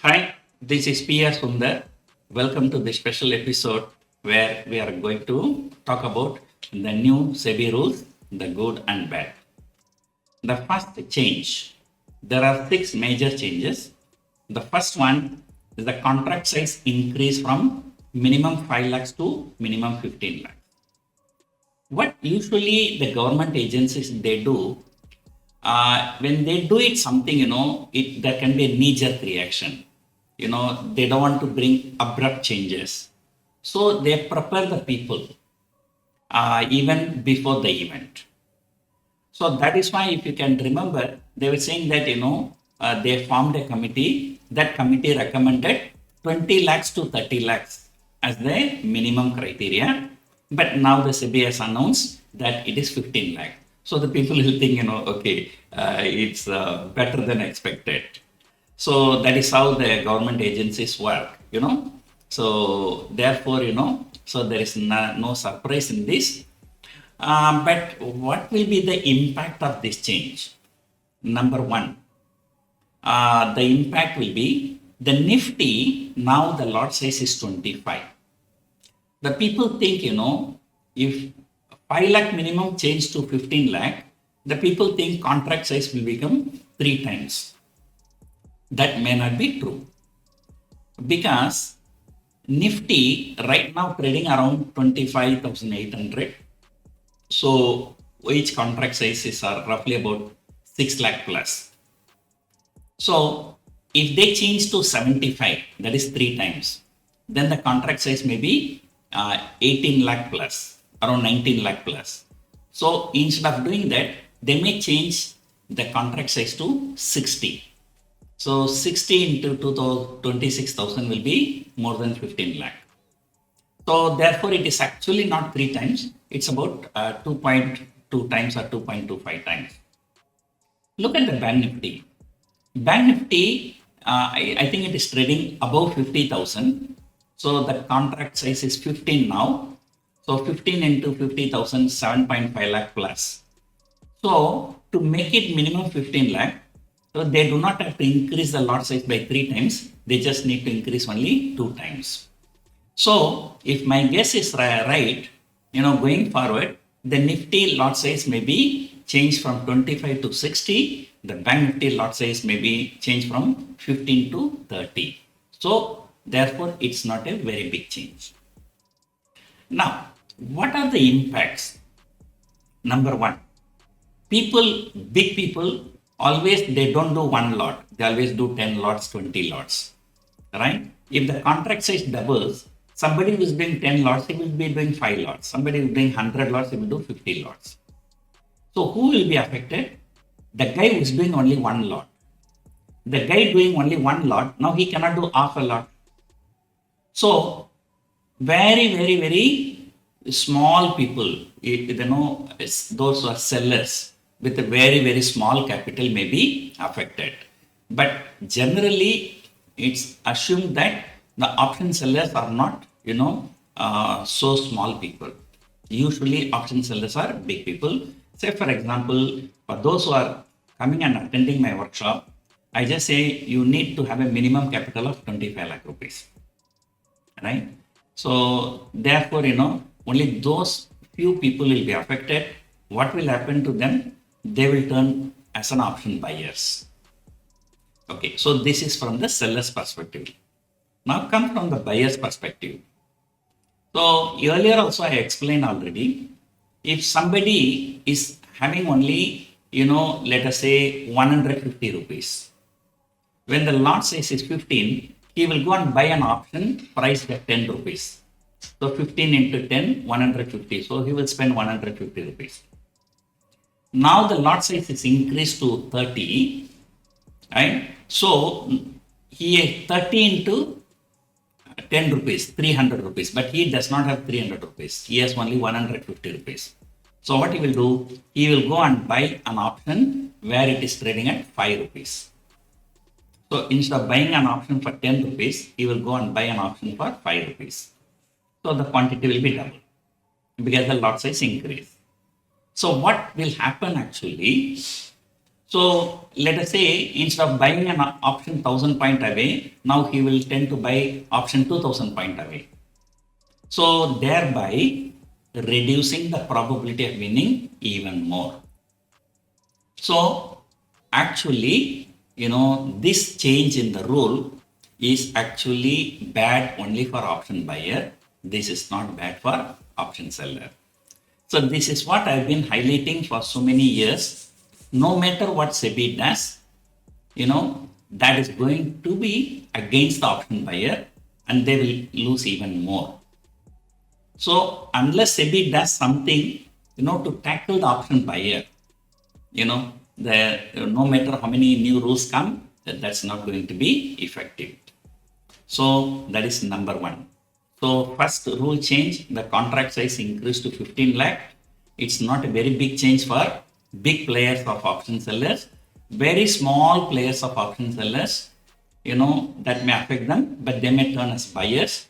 Hi, this is P.R. Sundar. Welcome to this special episode where we are going to talk about the new SEBI rules, the good and bad. The first change, there are 6 major changes. The first one is the contract size increase from minimum 5 lakhs to minimum 15 lakhs. What usually the government agencies they do, when they do it something, there can be a knee-jerk reaction. They don't want to bring abrupt changes. So they prepare the people even before the event. So that is why, if you can remember, they were saying that, they formed a committee. That committee recommended 20 lakhs to 30 lakhs as the minimum criteria. But now the SEBI has announced that it is 15 lakhs. So the people will think, okay, it's better than expected. So that is how the government agencies work, So therefore, so there is no surprise in this. But what will be the impact of this change? Number one, the impact will be the Nifty, now the lot size is 25. The people think, if 5 lakh minimum change to 15 lakh, the people think contract size will become 3 times. That may not be true, because Nifty right now trading around 25,800. So each contract size is roughly about 6 lakh plus. So if they change to 75, that is 3 times, then the contract size may be 18 lakh plus, around 19 lakh plus. So instead of doing that, they may change the contract size to 60. So 60 into 26,000 will be more than 15 lakh. So therefore, it is actually not 3 times. It's about 2.2 times or 2.25 times. Look at the Bank Nifty. Bank Nifty, I think it is trading above 50,000. So the contract size is 15 now. So 15 into 50,000, 7.5 lakh plus. So to make it minimum 15 lakh, so they do not have to increase the lot size by 3 times. They just need to increase only 2 times. So if my guess is right, going forward, the Nifty lot size may be changed from 25 to 60. The Bank Nifty lot size may be changed from 15 to 30. So therefore, it's not a very big change. Now, what are the impacts? Number one, big people, always they don't do 1 lot. They always do 10 lots, 20 lots, right? If the contract size doubles, somebody who is doing 10 lots, he will be doing 5 lots. Somebody who is doing 100 lots, he will do 50 lots. So who will be affected? The guy who is doing only 1 lot. The guy doing only 1 lot, now he cannot do half a lot. So very, very, very small people, those who are sellers with a very, very small capital may be affected. But generally, it's assumed that the option sellers are not, so small people. Usually, option sellers are big people. Say, for example, for those who are coming and attending my workshop, I just say you need to have a minimum capital of 25 lakh rupees, right? So therefore, only those few people will be affected. What will happen to them? They will turn as an option buyers. Okay, so this is from the seller's perspective. Now come from the buyer's perspective. So earlier also I explained already, if somebody is having only, let us say 150 rupees, when the lot size is 15, he will go and buy an option priced at 10 rupees. So 15 into 10, 150. So he will spend 150 rupees. Now the lot size is increased to 30, right? So he has 30 into 10 rupees, 300 rupees, but he does not have 300 rupees. He has only 150 rupees. So what he will do, he will go and buy an option where it is trading at 5 rupees. So instead of buying an option for 10 rupees, he will go and buy an option for 5 rupees. So the quantity will be double because the lot size increase. So what will happen actually, So let us say instead of buying an option 1000 point away, now he will tend to buy option 2000 point away. So thereby reducing the probability of winning even more. So actually, this change in the rule is actually bad only for option buyer. This is not bad for option seller. So this is what I've been highlighting for so many years. No matter what SEBI does, that is going to be against the option buyer and they will lose even more. So unless SEBI does something, to tackle the option buyer, no matter how many new rules come, that's not going to be effective. So that is number one. So first rule change, the contract size increased to 15 lakh. It's not a very big change for big players of option sellers. Very small players of option sellers, that may affect them, but they may turn as buyers.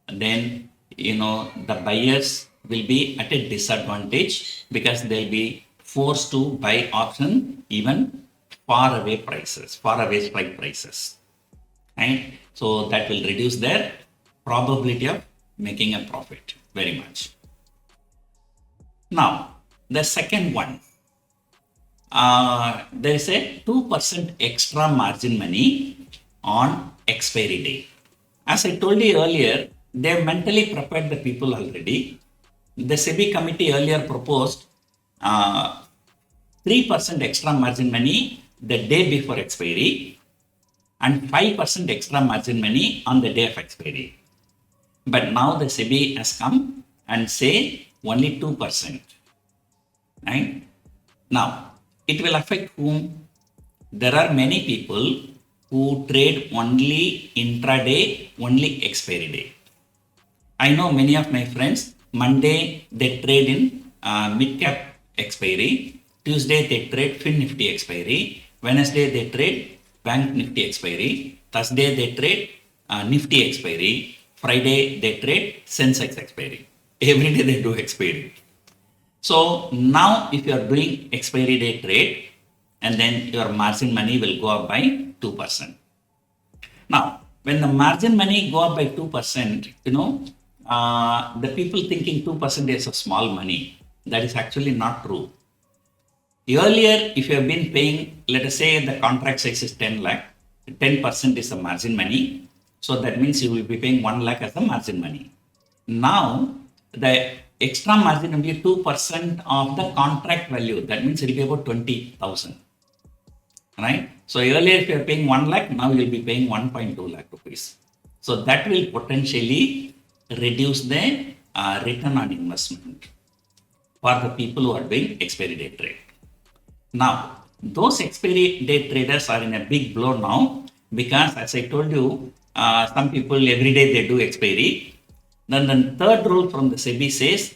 Then, the buyers will be at a disadvantage because they'll be forced to buy option even far away strike prices. Right? So that will reduce their probability of making a profit very much. Now, the second one, there is a 2% extra margin money on expiry day. As I told you earlier, they have mentally prepared the people already. The SEBI committee earlier proposed 3% extra margin money the day before expiry and 5% extra margin money on the day of expiry. But now the SEBI has come and say only 2%. Right? Now, it will affect whom? There are many people who trade only intraday, only expiry day. I know many of my friends, Monday they trade in mid-cap expiry, Tuesday they trade Fin Nifty expiry, Wednesday they trade Bank Nifty expiry, Thursday they trade Nifty expiry, Friday they trade Sensex expiry. Every day they do expiry. So now if you are doing expiry day trade, and then your margin money will go up by 2%. Now, when the margin money go up by 2%, the people thinking 2% is a small money. That is actually not true. Earlier, if you have been paying, let us say the contract size is 10 lakh, 10% is the margin money. So that means you will be paying 1 lakh as the margin money. Now, the extra margin will be 2% of the contract value. That means it will be about 20,000. Right? So earlier if you are paying 1 lakh, now you will be paying 1.2 lakh rupees. So that will potentially reduce the return on investment for the people who are doing expiry day trade. Now, those expiry day traders are in a big blow now because as I told you, some people every day they do expiry. Then the third rule from the SEBI says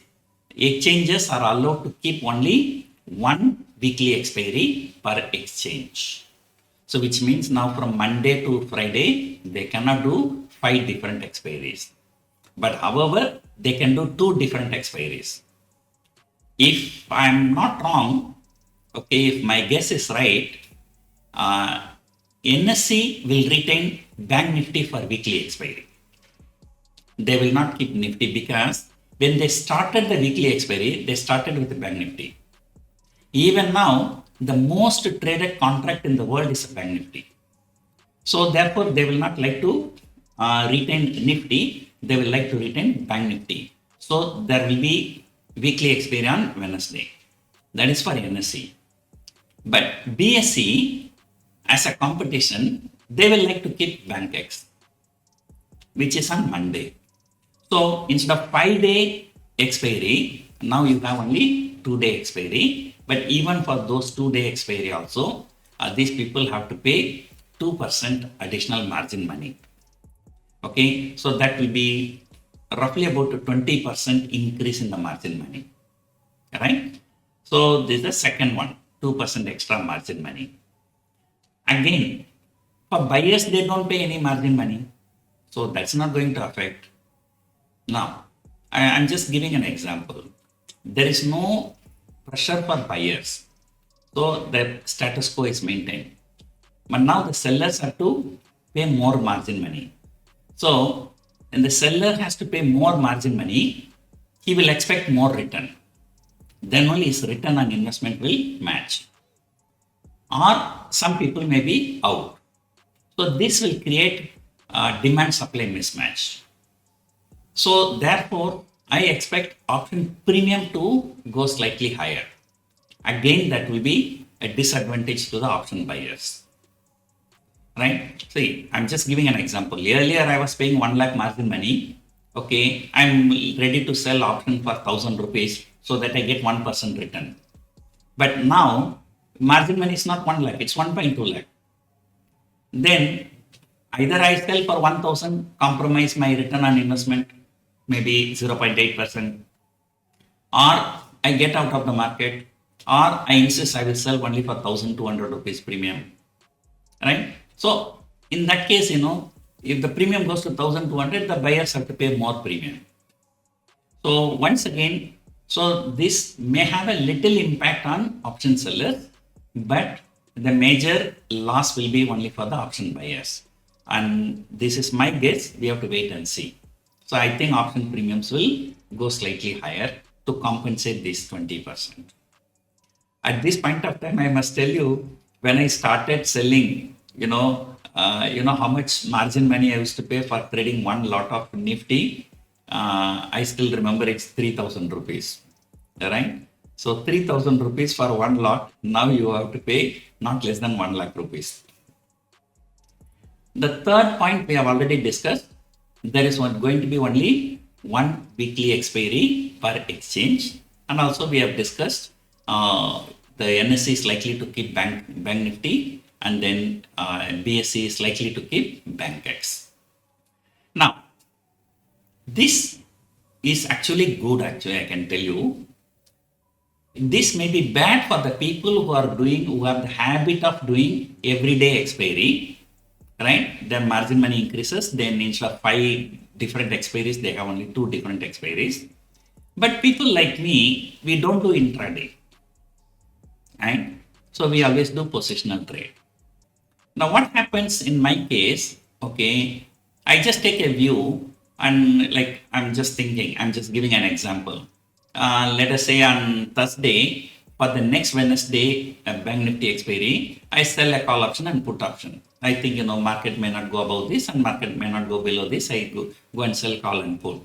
exchanges are allowed to keep only one weekly expiry per exchange. So which means now from Monday to Friday, they cannot do 5 different expiries. But however, they can do 2 different expiries. If I am not wrong, okay, if my guess is right, NSE will retain Bank Nifty for weekly expiry. They will not keep Nifty because when they started the weekly expiry, they started with the Bank Nifty. Even now, the most traded contract in the world is Bank Nifty. So therefore, they will not like to retain Nifty. They will like to retain Bank Nifty. So there will be weekly expiry on Wednesday. That is for NSE. But BSE, as a competition, they will like to keep BankX, which is on Monday. So instead of 5-day expiry, now you have only 2-day expiry. But even for those 2-day expiry also, these people have to pay 2% additional margin money. Okay, so that will be roughly about a 20% increase in the margin money. Right? So this is the second one, 2% extra margin money. Again, for buyers, they don't pay any margin money. So that's not going to affect. Now, I'm just giving an example. There is no pressure for buyers. So the status quo is maintained. But now the sellers have to pay more margin money. So when the seller has to pay more margin money, he will expect more return. Then only his return on investment will match. Or some people may be out. So this will create demand supply mismatch. So therefore, I expect option premium to go slightly higher. Again, that will be a disadvantage to the option buyers. Right? See, I'm just giving an example. Earlier, I was paying 1 lakh margin money. Okay, I'm ready to sell option for 1000 rupees so that I get 1% return. But now, margin money is not 1 lakh, it's 1.2 lakh. Then, either I sell for 1000, compromise my return on investment, maybe 0.8%, or I get out of the market, or I insist I will sell only for 1200 rupees premium. Right? So, in that case, if the premium goes to 1200, the buyers have to pay more premium. So, once again, so this may have a little impact on option sellers, but the major loss will be only for the option buyers. And this is my guess, we have to wait and see. So, I think option premiums will go slightly higher to compensate this 20%. At this point of time, I must tell you, when I started selling, how much margin money I used to pay for trading one lot of Nifty. I still remember it's 3,000 rupees, right? So 3,000 rupees for one lot. Now you have to pay not less than 1 lakh rupees. The third point we have already discussed. There is going to be only one weekly expiry per exchange. And also we have discussed the NSE is likely to keep Bank Nifty, and then BSE is likely to keep BankX. Now, this is actually good, I can tell you. This may be bad for the people who have the habit of doing everyday expiry, right? Their margin money increases, then instead of 5 different expiries, they have only 2 different expiries. But people like me, we don't do intraday, right? So we always do positional trade. Now what happens in my case, okay, I just take a view and I'm just giving an example. Let us say on Thursday, for the next Wednesday, Bank Nifty expiry, I sell a call option and put option. I think, market may not go above this and market may not go below this. I go and sell call and put.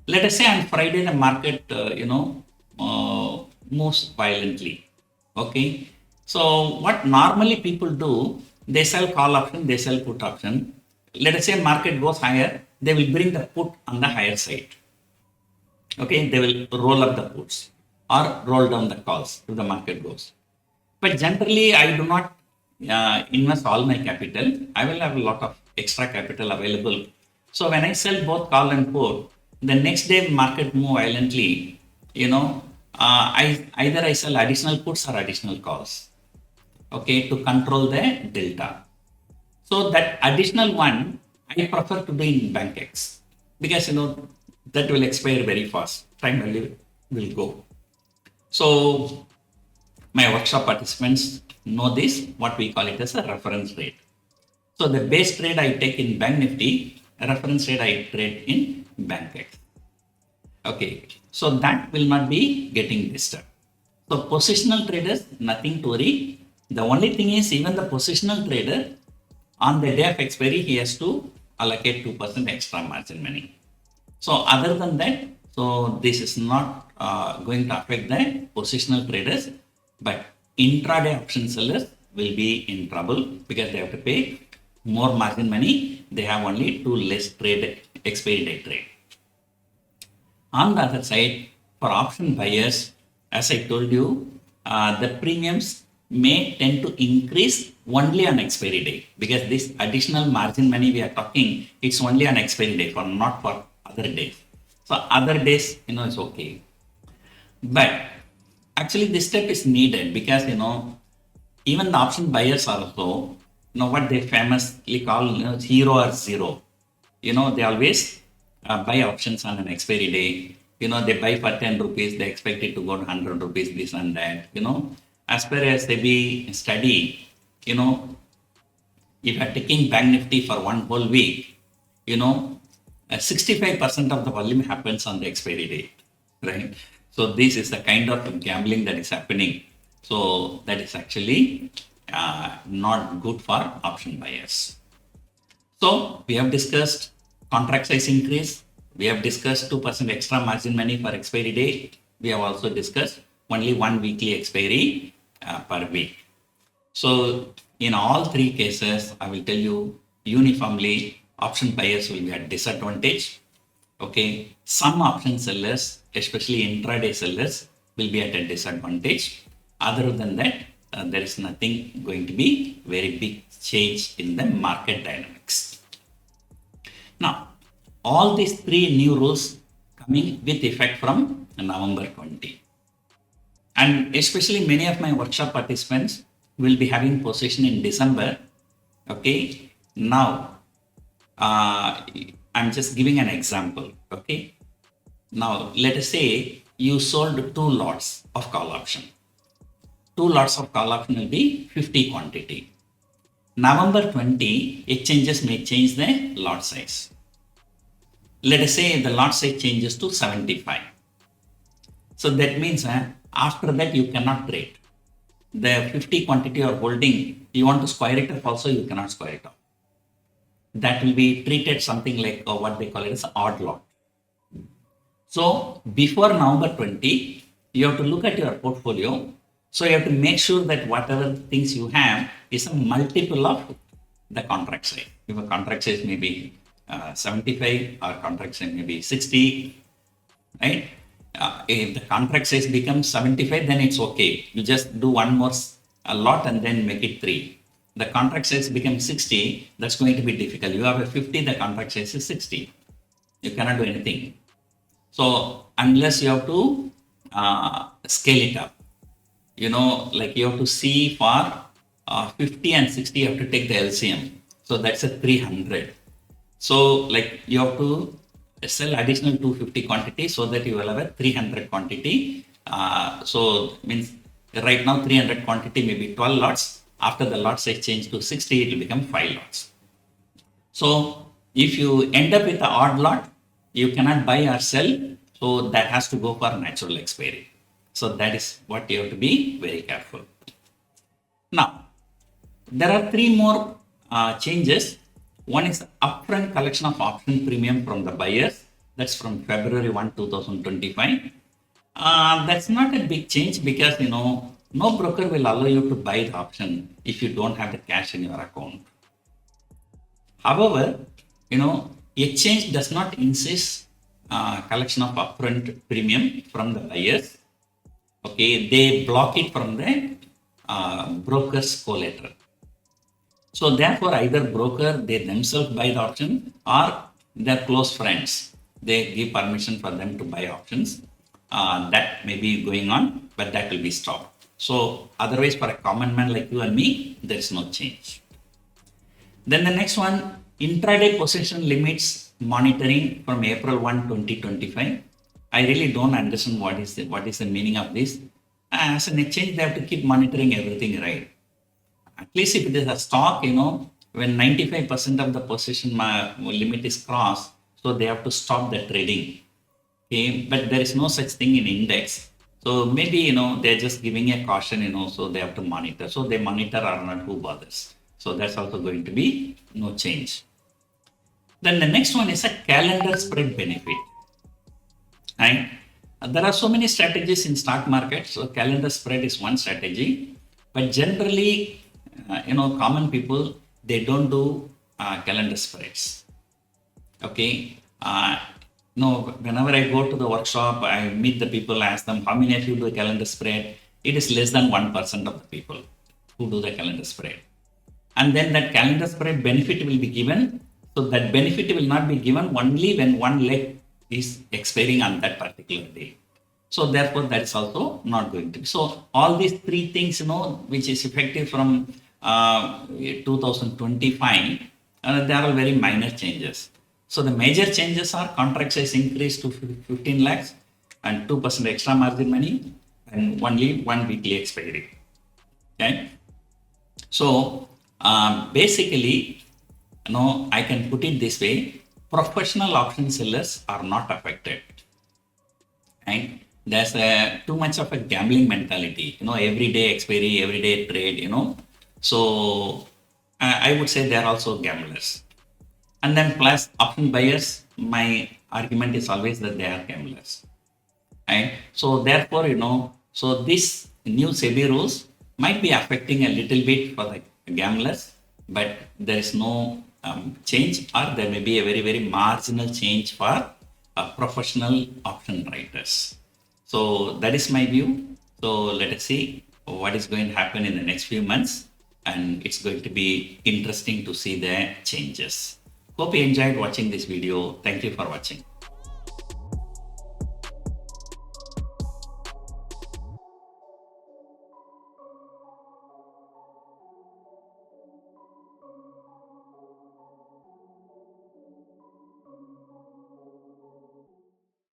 Let us say on Friday, the market, moves violently. Okay. So what normally people do, they sell call option, they sell put option. Let us say market goes higher, they will bring the put on the higher side. Okay, they will roll up the puts or roll down the calls if the market goes. But generally, I do not invest all my capital. I will have a lot of extra capital available. So when I sell both call and put, the next day market move violently, I sell additional puts or additional calls, okay, to control the delta. So that additional one, I prefer to do in BankX because, that will expire very fast. Time will go. So my workshop participants know this, what we call it as a reference rate. So the base trade I take in Bank Nifty, reference rate I trade in BankX. Okay, so that will not be getting disturbed. So positional traders, nothing to worry. The only thing is, even the positional trader, on the day of expiry, he has to allocate 2% extra margin money. So other than that, so this is not going to affect the positional traders, but intraday option sellers will be in trouble because they have to pay more margin money. They have only 2 less expiry day trade. On the other side, for option buyers, as I told you, the premiums may tend to increase only on expiry day because this additional margin money we are talking, it's only on expiry day, not for other days. So other days, it's okay. But actually this step is needed because, even the option buyers also, what they famously call hero or zero. They always buy options on an expiry day. They buy for 10 rupees, they expect it to go to 100 rupees, this and that, as per a SEBI study, if you are taking Bank Nifty for one whole week, 65% of the volume happens on the expiry date, right? So this is the kind of gambling that is happening. So that is actually not good for option buyers. So we have discussed contract size increase. We have discussed 2% extra margin money for expiry date. We have also discussed only one weekly expiry per week. So in all three cases, I will tell you uniformly, option buyers will be at disadvantage. Okay, some option sellers, especially intraday sellers, will be at a disadvantage. Other than that, there is nothing going to be very big change in the market dynamics. Now, all these three new rules coming with effect from November 20. And especially many of my workshop participants will be having position in December. Okay, now I'm just giving an example. Okay, now let us say you sold 2 lots of call option. 2 lots of call option will be 50 quantity. November 20, exchanges may change the lot size. Let us say the lot size changes to 75. So that means after that you cannot trade. The 50 quantity you are holding, you want to square it up also, you cannot square it up. That will be treated something like what they call it as odd lot. So before November 20, you have to look at your portfolio. So you have to make sure that whatever things you have is a multiple of the contract size. If a contract size may be 75 or contract size may be 60, right? If the contract size becomes 75, then it's okay. You just do one more lot and then make it 3. The contract size becomes 60, that's going to be difficult. You have a 50, the contract size is 60. You cannot do anything. So unless you have to scale it up, like you have to see for 50 and 60, you have to take the LCM. So that's a 300. So like you have to sell additional 250 quantity so that you will have a 300 quantity. So means right now 300 quantity may be 12 lots. After the lot size change to 60, it will become 5 lots. So if you end up with an odd lot, you cannot buy or sell. So that has to go for natural expiry. So that is what you have to be very careful. Now, there are 3 more changes. One is upfront collection of option premium from the buyers. That's from February 1, 2025. That's not a big change because, no broker will allow you to buy the option if you don't have the cash in your account. However, exchange does not insist collection of upfront premium from the buyers. Okay, they block it from the broker's collateral. So therefore, either broker, they themselves buy the option or their close friends, they give permission for them to buy options. That may be going on, but that will be stopped. So otherwise, for a common man like you and me, there is no change. Then the next one, intraday position limits monitoring from April 1, 2025. I really don't understand what is the meaning of this. As an exchange, they have to keep monitoring everything, right? At least if it is a stock, when 95% of the position limit is crossed, so they have to stop the trading. Okay, but there is no such thing in index. So maybe, they're just giving a caution, so they have to monitor. So they monitor or not, who bothers? So that's also going to be no change. Then the next one is a calendar spread benefit. And there are so many strategies in stock market. So calendar spread is one strategy. But generally, common people, they don't do calendar spreads. Okay. Whenever I go to the workshop, I meet the people, ask them, how many of you do a calendar spread? It is less than 1% of the people who do the calendar spread. And then that calendar spread benefit will be given. So that benefit will not be given only when one leg is expiring on that particular day. So therefore, that is also not going to be. So all these 3 things, which is effective from 2025, they are all very minor changes. So the major changes are contract size increase to 15 lakhs and 2% extra margin money and only 1 weekly expiry. Okay. So basically, I can put it this way: professional option sellers are not affected. Right? There's too much of a gambling mentality. Every day expiry, every day trade. So I would say they're also gamblers. And then plus option buyers, my argument is always that they are gamblers. Right? So therefore, so this new SEBI rules might be affecting a little bit for the gamblers, but there is no change, or there may be a very, very marginal change for professional option writers. So that is my view. So let us see what is going to happen in the next few months, and it's going to be interesting to see the changes. Hope you enjoyed watching this video. Thank you for watching.